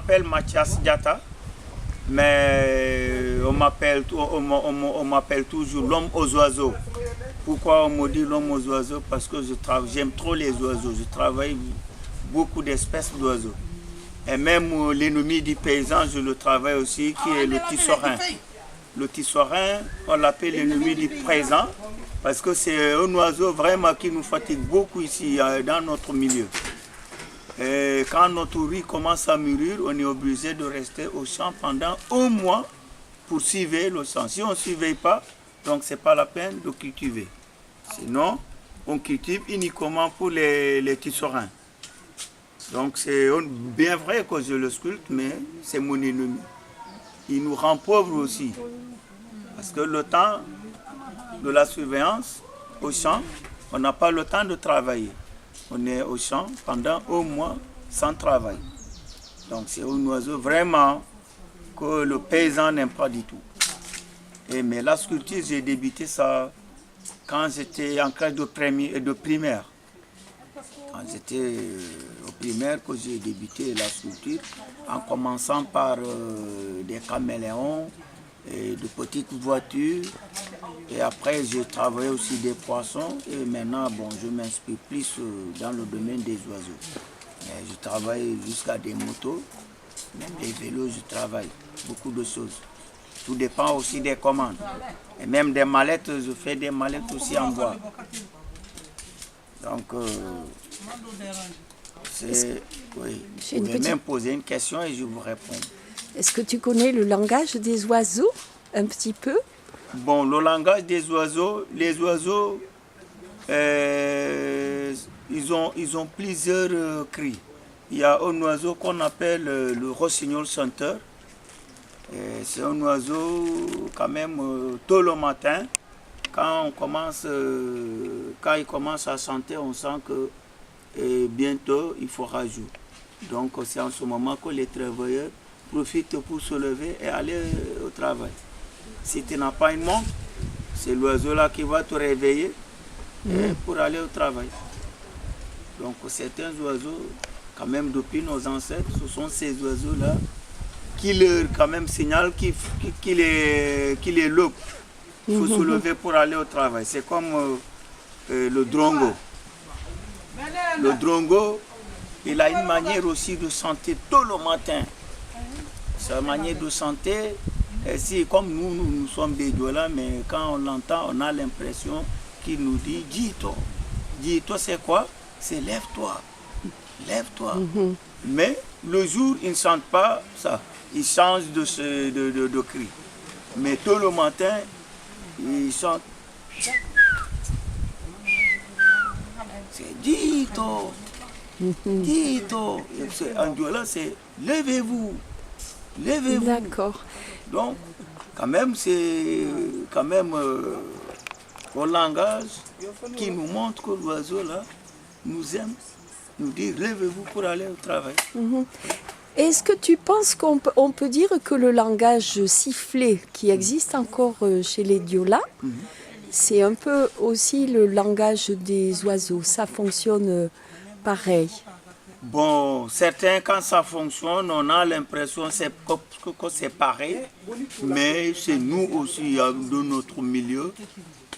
m'appelle Mathias Diatta, mais on m'appelle toujours l'homme aux oiseaux. Pourquoi on me dit l'homme aux oiseaux? Parce que j'aime trop les oiseaux. Je travaille beaucoup d'espèces d'oiseaux. Et même l'ennemi du paysan, je le travaille aussi, qui est le tisserin. Le tisserin, on l'appelle l'ennemi du paysan, parce que c'est un oiseau vraiment qui nous fatigue beaucoup ici, dans notre milieu. Et quand notre riz commence à mûrir, on est obligé de rester au champ pendant un mois pour surveiller le champ. Si on ne surveille pas, donc ce n'est pas la peine de cultiver. Sinon, on cultive uniquement pour les tisserands. Donc c'est bien vrai que je le sculpte, mais c'est mon ennemi. Il nous rend pauvres aussi. Parce que le temps de la surveillance au champ, on n'a pas le temps de travailler. On est au champ pendant un mois sans travail. Donc c'est un oiseau vraiment que le paysan n'aime pas du tout. Mais la sculpture, j'ai débuté ça quand j'étais en classe de primaire. Quand j'étais au primaire, que j'ai débuté la sculpture, en commençant par des caméléons, et de petites voitures. Et après, j'ai travaillé aussi des poissons. Et maintenant, bon, je m'inspire plus dans le domaine des oiseaux. Et je travaille jusqu'à des motos, même des vélos, je travaille. Beaucoup de choses. Tout dépend aussi des commandes. Et même des mallettes, je fais des mallettes aussi en bois. Donc, oui, vous pouvez même poser une question et je vous réponds. Est-ce que tu connais le langage des oiseaux, un petit peu? Bon, le langage des oiseaux, les oiseaux, ils ont plusieurs cris. Il y a un oiseau qu'on appelle le rossignol chanteur. C'est un oiseau quand même tôt le matin. Quand il commence à chanter, on sent que bientôt il fera jour. Donc c'est en ce moment que les travailleurs profitent pour se lever et aller au travail. Si tu n'as pas une montre, c'est l'oiseau là qui va te réveiller pour aller au travail. Donc certains oiseaux, quand même depuis nos ancêtres, ce sont ces oiseaux-là qui leur quand même signalent qu'il est l'aube. Il faut se lever pour aller au travail. C'est comme le drongo. Le drongo, il a une manière aussi de chanter tôt le matin. Sa manière de chanter, c'est comme nous sommes des Diola, mais quand on l'entend, on a l'impression qu'il nous dit « Dis-toi ». Dis-toi, c'est quoi? C'est « lève-toi ». Lève-toi. Mais le jour, il ne chante pas ça. Il change de cri. Mais tôt le matin, il chante. C'est Dito. Dito. En Diola, c'est levez-vous. Levez-vous. D'accord. Donc, quand même, c'est quand même un langage qui nous montre que l'oiseau là nous aime, nous dit levez-vous pour aller au travail. Est-ce que tu penses qu'on peut dire que le langage sifflé qui existe encore chez les Diola, c'est un peu aussi le langage des oiseaux? Ça fonctionne pareil? Bon, certains, quand ça fonctionne, on a l'impression que c'est pareil, mais c'est nous aussi, de notre milieu,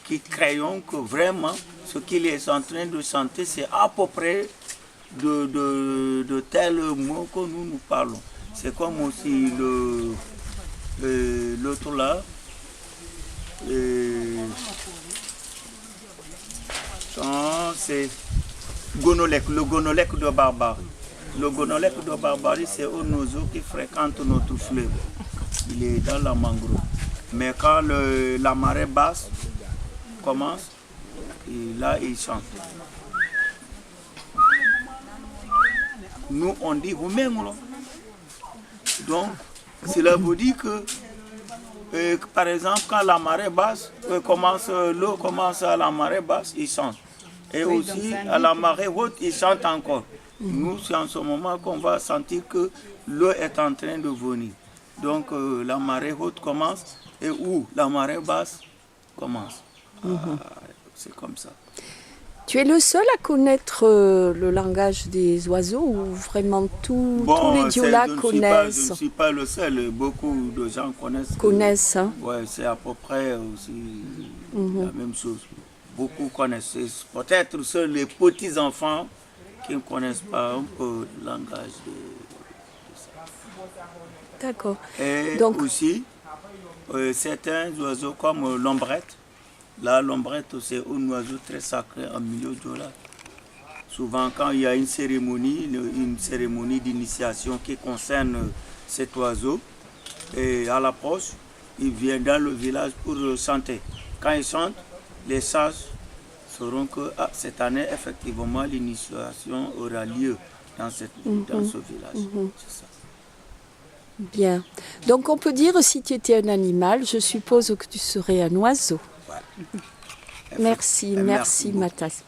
qui créons que vraiment, ce qu'il est en train de chanter, c'est à peu près de tels mots que nous parlons. C'est comme aussi l'autre là, c'est Gonolek, le Gonolek de Barbarie. Le Gonolek de Barbarie, c'est un oiseau qui fréquente notre fleuve. Il est dans la mangrove. Mais quand la marée basse commence, et là il chante. Nous on dit Rumenglo. Donc cela veut dire que par exemple quand la marée basse l'eau commence à la marée basse, il chante. Et aussi à la marée haute, il chante encore. Nous, c'est en ce moment qu'on va sentir que l'eau est en train de venir. Donc la marée haute commence et où la marée basse commence. C'est comme ça. Tu es le seul à connaître le langage des oiseaux ou vraiment tous les Diola Je connaissent? ne suis pas le seul. Beaucoup de gens connaissent. Connaissent, hein? Ouais, c'est à peu près aussi la même chose. Beaucoup connaissent. C'est peut-être seuls les petits-enfants qui ne connaissent pas un peu le langage de ça. D'accord. Et Donc, aussi, certains oiseaux comme l'ombrette. Là, l'ombrette, c'est un oiseau très sacré en milieu Diola. Souvent, quand il y a une cérémonie d'initiation qui concerne cet oiseau, et à l'approche, il vient dans le village pour chanter. Quand il chante, les sages sauront que cette année, effectivement, l'initiation aura lieu dans ce village. C'est ça. Bien. Donc on peut dire, si tu étais un animal, je suppose que tu serais un oiseau. Ouais. Merci Merci beaucoup. Mathias.